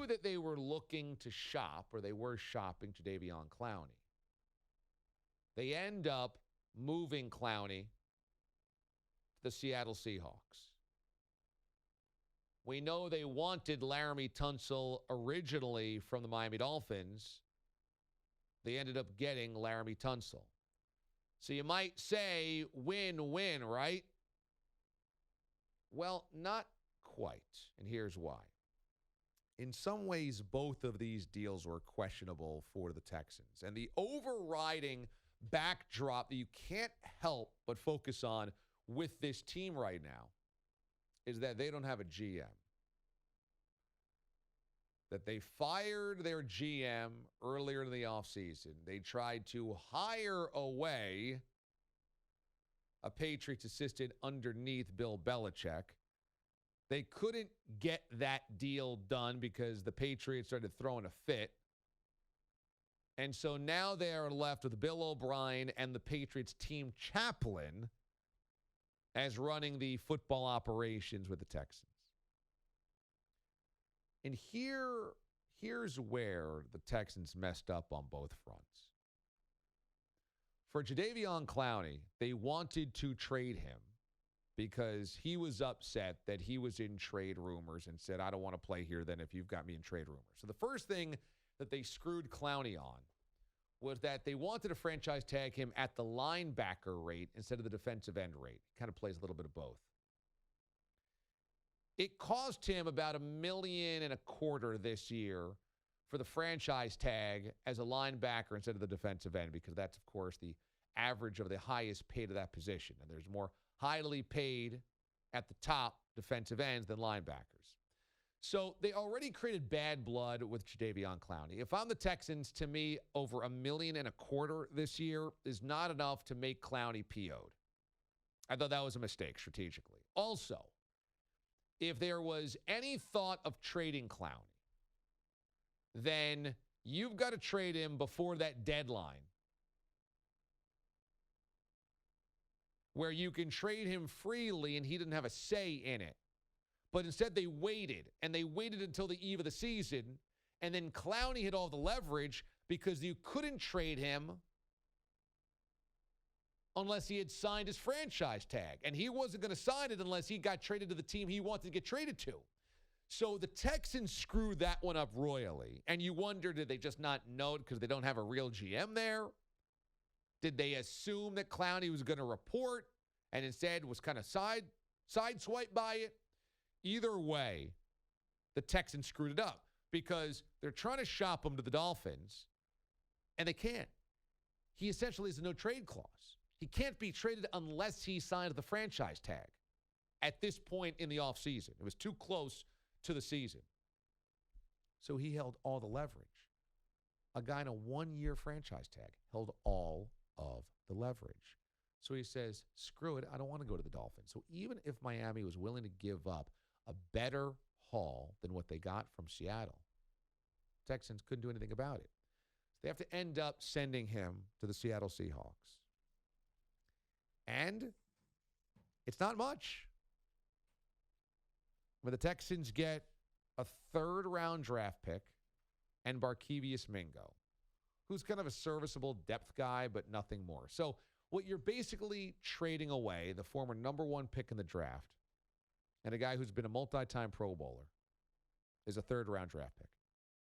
knew that they were looking to shop, or they were shopping Jadeveon Clowney. They end up moving Clowney to the Seattle Seahawks. We know they wanted Laramie Tunsil originally from the Miami Dolphins. They ended up getting Laramie Tunsil. So you might say win-win, right? Well, not quite, and here's why. In some ways, both of these deals were questionable for the Texans. And the overriding backdrop that you can't help but focus on with this team right now is that they don't have a GM. That they fired their GM earlier in the offseason. They tried to hire away a Patriots assistant underneath Bill Belichick. They couldn't get that deal done because the Patriots started throwing a fit. And so now they are left with Bill O'Brien and the Patriots team chaplain as running the football operations with the Texans. And here's where the Texans messed up on both fronts. For Jadeveon Clowney, they wanted to trade him because he was upset that he was in trade rumors and said, I don't want to play here then if you've got me in trade rumors. So the first thing that they screwed Clowney on was that they wanted to franchise tag him at the linebacker rate instead of the defensive end rate. Kind of plays a little bit of both. It cost him about $1.25 million this year for the franchise tag as a linebacker instead of the defensive end, because that's, of course, the average of the highest paid of that position. And there's more highly paid at the top defensive ends than linebackers. So they already created bad blood with Jadeveon Clowney. If I'm the Texans, to me, over $1.25 million this year is not enough to make Clowney PO'd. I thought that was a mistake strategically. Also, if there was any thought of trading Clowney, then you've got to trade him before that deadline where you can trade him freely and he didn't have a say in it. But instead they waited, and they waited until the eve of the season, and then Clowney had all the leverage because you couldn't trade him unless he had signed his franchise tag. And he wasn't going to sign it unless he got traded to the team he wanted to get traded to. So the Texans screwed that one up royally. And you wonder, did they just not know it because they don't have a real GM there? Did they assume that Clowney was going to report and instead was kind of sideswiped by it? Either way, the Texans screwed it up because they're trying to shop him to the Dolphins, and they can't. He essentially has a no-trade clause. He can't be traded unless he signed the franchise tag at this point in the offseason. It was too close to the season. So he held all the leverage. A guy in a one-year franchise tag held all of the leverage. So he says, screw it, I don't want to go to the Dolphins. So even if Miami was willing to give up a better haul than what they got from Seattle, Texans couldn't do anything about it. So they have to end up sending him to the Seattle Seahawks. And it's not much. But the Texans get a third-round draft pick and Barkevious Mingo, who's kind of a serviceable depth guy, but nothing more. So what you're basically trading away, the former number one pick in the draft, and a guy who's been a multi-time Pro Bowler, is a third-round draft pick.